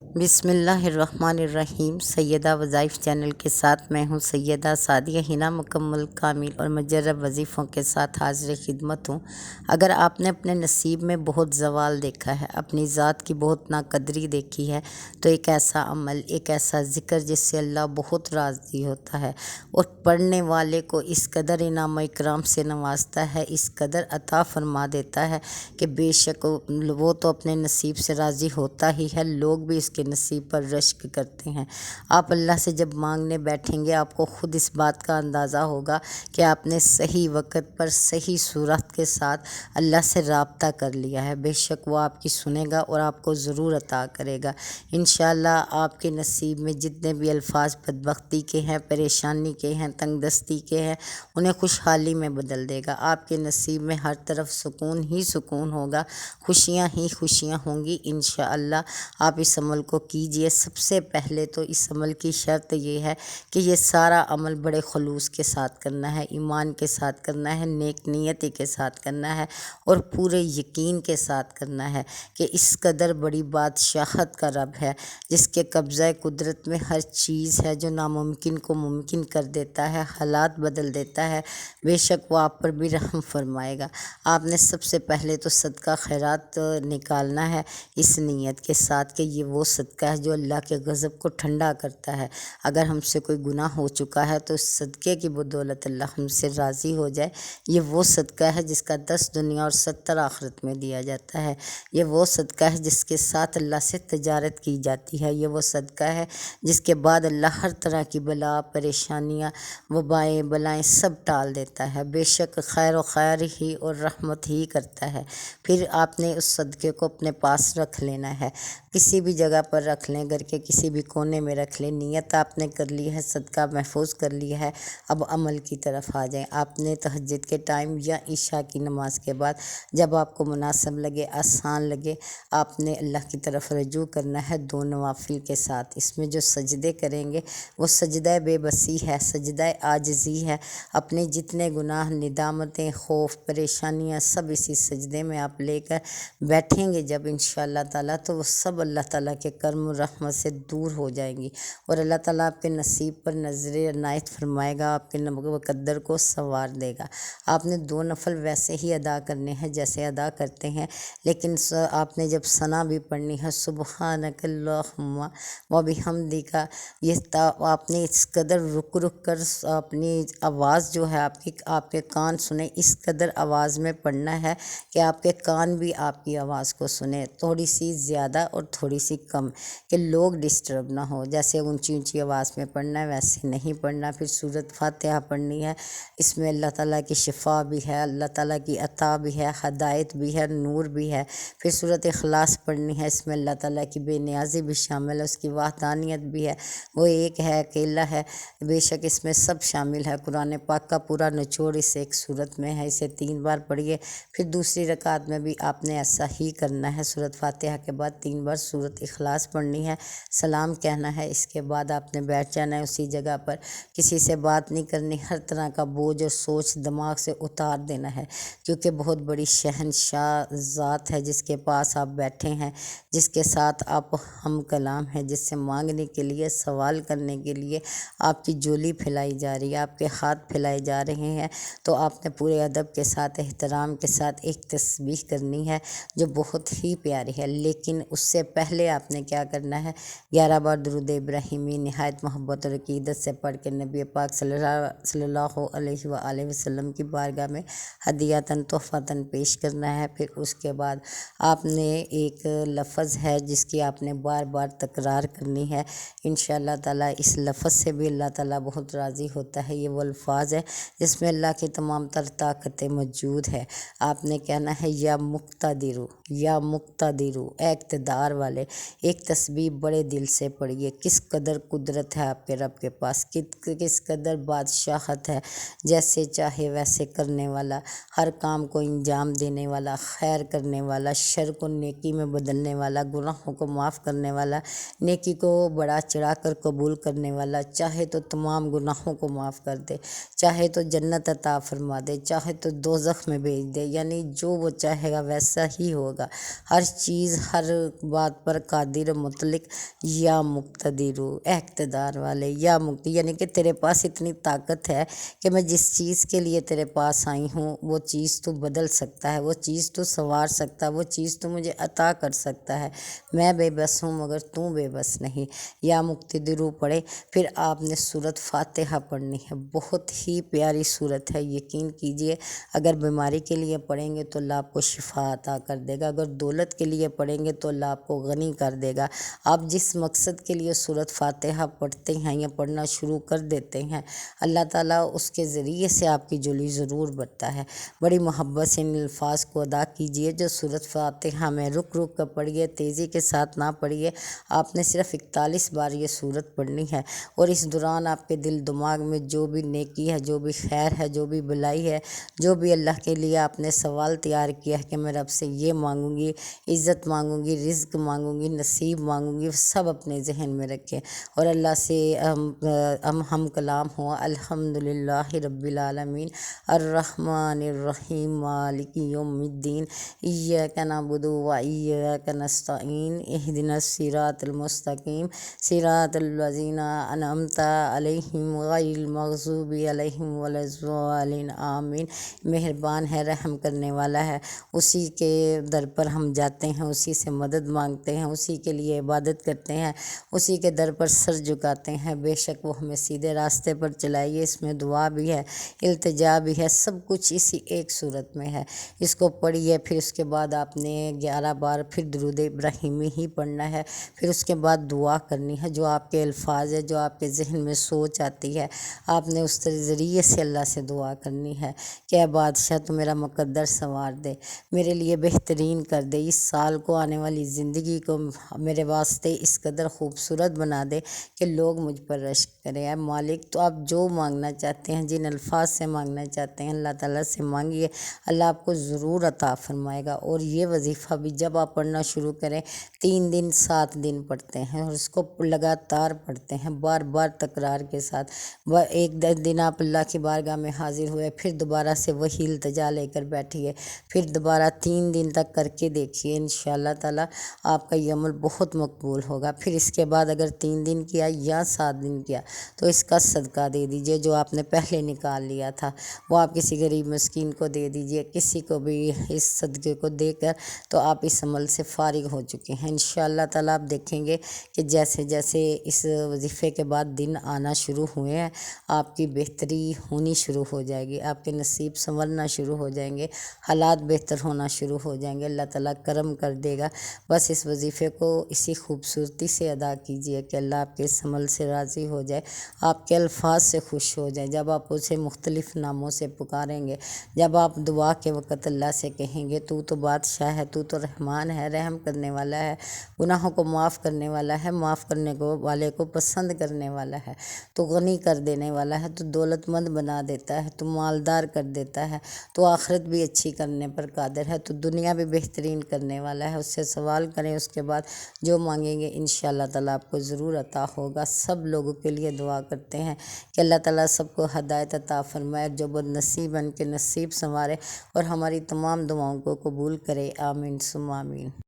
بسم اللہ الرحمن الرحیم۔ سیدہ وظائف چینل کے ساتھ میں ہوں سیدہ سعدیہ ہنا، مکمل کامل اور مجرب وظیفوں کے ساتھ حاضر خدمت ہوں۔ اگر آپ نے اپنے نصیب میں بہت زوال دیکھا ہے، اپنی ذات کی بہت ناقدری دیکھی ہے، تو ایک ایسا عمل، ایک ایسا ذکر جس سے اللہ بہت راضی ہوتا ہے اور پڑھنے والے کو اس قدر انعام و اکرام سے نوازتا ہے، اس قدر عطا فرما دیتا ہے کہ بے شک وہ تو اپنے نصیب سے راضی ہوتا ہی ہے، لوگ بھی اس کے نصیب پر رشک کرتے ہیں۔ آپ اللہ سے جب مانگنے بیٹھیں گے، آپ کو خود اس بات کا اندازہ ہوگا کہ آپ نے صحیح وقت پر صحیح صورت کے ساتھ اللہ سے رابطہ کر لیا ہے۔ بے شک وہ آپ کی سنے گا اور آپ کو ضرور عطا کرے گا۔ انشاءاللہ آپ کے نصیب میں جتنے بھی الفاظ بدبختی کے ہیں، پریشانی کے ہیں، تنگ دستی کے ہیں، انہیں خوشحالی میں بدل دے گا۔ آپ کے نصیب میں ہر طرف سکون ہی سکون ہوگا، خوشیاں ہی خوشیاں ہوں گی۔ انشاءاللہ آپ اس عمل کو کیجئے۔ سب سے پہلے تو اس عمل کی شرط یہ ہے کہ یہ سارا عمل بڑے خلوص کے ساتھ کرنا ہے، ایمان کے ساتھ کرنا ہے، نیک نیتی کے ساتھ کرنا ہے اور پورے یقین کے ساتھ کرنا ہے کہ اس قدر بڑی بادشاہت کا رب ہے، جس کے قبضہ قدرت میں ہر چیز ہے، جو ناممکن کو ممکن کر دیتا ہے، حالات بدل دیتا ہے۔ بے شک وہ آپ پر بھی رحم فرمائے گا۔ آپ نے سب سے پہلے تو صدقہ خیرات نکالنا ہے اس نیت کے ساتھ کہ یہ وہ صدقہ ہے جو اللہ کے غضب کو ٹھنڈا کرتا ہے۔ اگر ہم سے کوئی گناہ ہو چکا ہے تو اس صدقے کی بدولت اللہ ہم سے راضی ہو جائے۔ یہ وہ صدقہ ہے جس کا 10 دنیا اور 70 آخرت میں دیا جاتا ہے۔ یہ وہ صدقہ ہے جس کے ساتھ اللہ سے تجارت کی جاتی ہے۔ یہ وہ صدقہ ہے جس کے بعد اللہ ہر طرح کی بلا، پریشانیاں، وبائیں، بلائیں سب ٹال دیتا ہے۔ بے شک خیر و خیر ہی اور رحمت ہی کرتا ہے۔ پھر آپ نے اس صدقے کو اپنے پاس رکھ لینا ہے، کسی بھی جگہ پر رکھ لیں، گھر کے کسی بھی کونے میں رکھ لیں۔ نیت آپ نے کر لی ہے، صدقہ محفوظ کر لیا ہے، اب عمل کی طرف آ جائیں۔ آپ نے تہجد کے ٹائم یا عشاء کی نماز کے بعد جب آپ کو مناسب لگے، آسان لگے، آپ نے اللہ کی طرف رجوع کرنا ہے 2 نوافل کے ساتھ۔ اس میں جو سجدے کریں گے وہ سجدہ بے بسی ہے، سجدہ عاجزی ہے۔ اپنے جتنے گناہ، ندامتیں، خوف، پریشانیاں سب اسی سجدے میں آپ لے کر بیٹھیں گے جب انشاءاللہ تعالیٰ، تو وہ سب اللہ تعالیٰ کے کرم و رحمت سے دور ہو جائیں گی اور اللہ تعالیٰ آپ کے نصیب پر نظر عنایت فرمائے گا، آپ کے مقدر کو سنوار دے گا۔ آپ نے 2 نفل ویسے ہی ادا کرنے ہیں جیسے ادا کرتے ہیں، لیکن آپ نے جب ثنا بھی پڑھنی ہے، سبحانک اللہم و بحمدک، یہ آپ نے اس قدر رک رک کر اپنی آواز جو ہے آپ کے کان سنیں، اس قدر آواز میں پڑھنا ہے کہ آپ کے کان بھی آپ کی آواز کو سنیں، تھوڑی سی زیادہ اور تھوڑی سی کم، کہ لوگ ڈسٹرب نہ ہو۔ جیسے اونچی اونچی آواز میں پڑھنا ہے ویسے نہیں پڑھنا۔ پھر سورۃ فاتحہ پڑھنی ہے، اس میں اللہ تعالیٰ کی شفا بھی ہے، اللہ تعالیٰ کی عطا بھی ہے، ہدایت بھی ہے، نور بھی ہے۔ پھر سورۃ اخلاص پڑھنی ہے، اس میں اللہ تعالیٰ کی بے نیازی بھی شامل ہے، اس کی وحدانیت بھی ہے، وہ ایک ہے، اکیلا ہے، بے شک اس میں سب شامل ہے۔ قرآن پاک کا پورا نچوڑ اس ایک سورت میں ہے، اسے 3 بار پڑھیے۔ پھر دوسری رکعت میں بھی آپ نے ایسا ہی کرنا ہے، سورۃ فاتحہ کے بعد 3 بار سورۃ اخلاص پڑھنی ہے، سلام کہنا ہے، اس کے بعد آپ نے بیٹھ جانا ہے اسی جگہ پر، کسی سے بات نہیں کرنی، ہر طرح کا بوجھ اور سوچ دماغ سے اتار دینا ہے، کیونکہ بہت بڑی شہنشاہ ذات ہے جس کے پاس آپ بیٹھے ہیں، جس کے ساتھ آپ ہم کلام ہیں، جس سے مانگنے کے لیے، سوال کرنے کے لیے آپ کی جولی پھیلائی جا رہی ہے، آپ کے ہاتھ پھیلائے جا رہے ہیں، تو آپ نے پورے ادب کے ساتھ، احترام کے ساتھ ایک تسبیح کرنی ہے جو بہت ہی پیاری ہے۔ لیکن اس سے پہلے آپ نے کیا کرنا ہے، 11 بار درود ابراہیمی نہایت محبت اور عقیدت سے پڑھ کے نبی پاک صلی اللہ علیہ وآلہ وسلم کی بارگاہ میں ہدیۃً تحفۃً پیش کرنا ہے۔ پھر اس کے بعد آپ نے ایک لفظ ہے جس کی آپ نے بار بار تکرار کرنی ہے، انشاءاللہ تعالیٰ اس لفظ سے بھی اللہ تعالیٰ بہت راضی ہوتا ہے۔ یہ وہ الفاظ ہے جس میں اللہ کی تمام تر طاقتیں موجود ہے۔ آپ نے کہنا ہے یا مقتدرو، یا مقتدرو، اے اقتدار والے۔ ایک تسبیح بڑے دل سے پڑھیے، کس قدر قدرت ہے آپ کے رب کے پاس، کس قدر بادشاہت ہے، جیسے چاہے ویسے کرنے والا، ہر کام کو انجام دینے والا، خیر کرنے والا، شر کو نیکی میں بدلنے والا، گناہوں کو معاف کرنے والا، نیکی کو بڑا چڑھا کر قبول کرنے والا، چاہے تو تمام گناہوں کو معاف کر دے، چاہے تو جنت عطا فرما دے، چاہے تو دوزخ میں بھیج دے، یعنی جو وہ چاہے گا ویسا ہی ہوگا، ہر چیز ہر بات پر قادر قادر مطلق یا مقتدر، اقتدار والے یا مقتدر، یعنی کہ تیرے پاس اتنی طاقت ہے کہ میں جس چیز کے لیے تیرے پاس آئی ہوں وہ چیز تو بدل سکتا ہے، وہ چیز تو سنوار سکتا ہے، وہ چیز تو مجھے عطا کر سکتا ہے۔ میں بے بس ہوں مگر تو بے بس نہیں۔ یا مقتدر پڑھے، پھر آپ نے سورۃ فاتحہ پڑھنی ہے، بہت ہی پیاری سورت ہے، یقین کیجئے اگر بیماری کے لیے پڑھیں گے تو اللہ آپ کو شفا عطا کر دے گا، اگر دولت کے لیے پڑھیں گے تو اللہ آپ کو غنی کر دے گا۔ آپ جس مقصد کے لیے سورۃ فاتحہ پڑھتے ہیں یا پڑھنا شروع کر دیتے ہیں، اللہ تعالیٰ اس کے ذریعے سے آپ کی جولی ضرور بڑھتا ہے۔ بڑی محبت سے ان الفاظ کو ادا کیجئے جو سورۃ فاتحہ میں رک رک کر پڑھیے، تیزی کے ساتھ نہ پڑھیے۔ آپ نے صرف 41 بار یہ سورت پڑھنی ہے، اور اس دوران آپ کے دل دماغ میں جو بھی نیکی ہے، جو بھی خیر ہے، جو بھی بلائی ہے، جو بھی اللہ کے لیے آپ نے سوال تیار کیا ہے کہ میں رب سے یہ مانگوں گی، عزت مانگوں گی، رزق مانگوں گی، نصیب مانگوں گی، سب اپنے ذہن میں رکھیں اور اللہ سے ہم کلام ہوا۔ الحمدللہ رب العالمین الرحمن الرحیم مالک یوم الدین ایاک نعبد و ایاک نستعین اہدنا الصراط المستقیم صراط الذین انعمت علیہم غیر المغضوب علیہم ولا الضالین آمین۔ مہربان ہے، رحم کرنے والا ہے، اسی کے در پر ہم جاتے ہیں، اسی سے مدد مانگتے ہیں، اسی کے لیے عبادت کرتے ہیں، اسی کے در پر سر جھکاتے ہیں، بے شک وہ ہمیں سیدھے راستے پر چلائیے۔ اس میں دعا بھی ہے، التجا بھی ہے، سب کچھ اسی ایک صورت میں ہے۔ اس کو پڑھیے، پھر اس کے بعد آپ نے 11 بار پھر درود ابراہیمی ہی پڑھنا ہے، پھر اس کے بعد دعا کرنی ہے، جو آپ کے الفاظ ہے، جو آپ کے ذہن میں سوچ آتی ہے، آپ نے اس ذریعے سے اللہ سے دعا کرنی ہے کہ اے بادشاہ تو میرا مقدر سنوار دے، میرے لیے بہترین کر دے، اس سال کو، آنے والی زندگی کو میرے واسطے اس قدر خوبصورت بنا دے کہ لوگ مجھ پر رشک کریں۔ اے مالک، تو آپ جو مانگنا چاہتے ہیں، جن الفاظ سے مانگنا چاہتے ہیں، اللہ تعالیٰ سے مانگیے، اللہ آپ کو ضرور عطا فرمائے گا۔ اور یہ وظیفہ بھی جب آپ پڑھنا شروع کریں، 3 دن 7 دن پڑھتے ہیں اور اس کو لگاتار پڑھتے ہیں، بار بار تکرار کے ساتھ۔ ایک دن آپ اللہ کی بارگاہ میں حاضر ہوئے، پھر دوبارہ سے وہی التجا لے کر بیٹھیے، پھر دوبارہ 3 دن تک کر کے دیکھیے، انشاءاللہ تعالیٰ آپ کا یہ عمل بہت مقبول ہوگا۔ پھر اس کے بعد اگر 3 دن کیا یا 7 دن کیا تو اس کا صدقہ دے دیجئے، جو آپ نے پہلے نکال لیا تھا وہ آپ کسی غریب مسکین کو دے دیجئے، کسی کو بھی اس صدقے کو دے کر تو آپ اس عمل سے فارغ ہو چکے ہیں۔ انشاءاللہ تعالیٰ آپ دیکھیں گے کہ جیسے جیسے اس وظیفے کے بعد دن آنا شروع ہوئے ہیں، آپ کی بہتری ہونی شروع ہو جائے گی، آپ کے نصیب سنورنا شروع ہو جائیں گے، حالات بہتر ہونا شروع ہو جائیں گے، اللہ تعالیٰ کرم کر دے گا۔ بس اس وظیفے کو اسی خوبصورتی سے ادا کیجئے کہ اللہ آپ کے اس عمل سے راضی ہو جائے، آپ کے الفاظ سے خوش ہو جائے۔ جب آپ اسے مختلف ناموں سے پکاریں گے، جب آپ دعا کے وقت اللہ سے کہیں گے تو بادشاہ ہے، تو رحمان ہے، رحم کرنے والا ہے، گناہوں کو معاف کرنے والا ہے، معاف کرنے والے کو پسند کرنے والا ہے، تو غنی کر دینے والا ہے، تو دولت مند بنا دیتا ہے، تو مالدار کر دیتا ہے، تو آخرت بھی اچھی کرنے پر قادر ہے، تو دنیا بھی بہترین کرنے والا ہے۔ اس سے سوال کریں، اس کے بعد جو مانگیں گے انشاءاللہ تعالیٰ آپ کو ضرور عطا ہوگا۔ سب لوگوں کے لیے دعا کرتے ہیں کہ اللہ تعالیٰ سب کو ہدایت عطا فرمائے، جو بد نصیب ان کے نصیب سنوارے اور ہماری تمام دعاؤں کو قبول کرے، آمین ثم آمین۔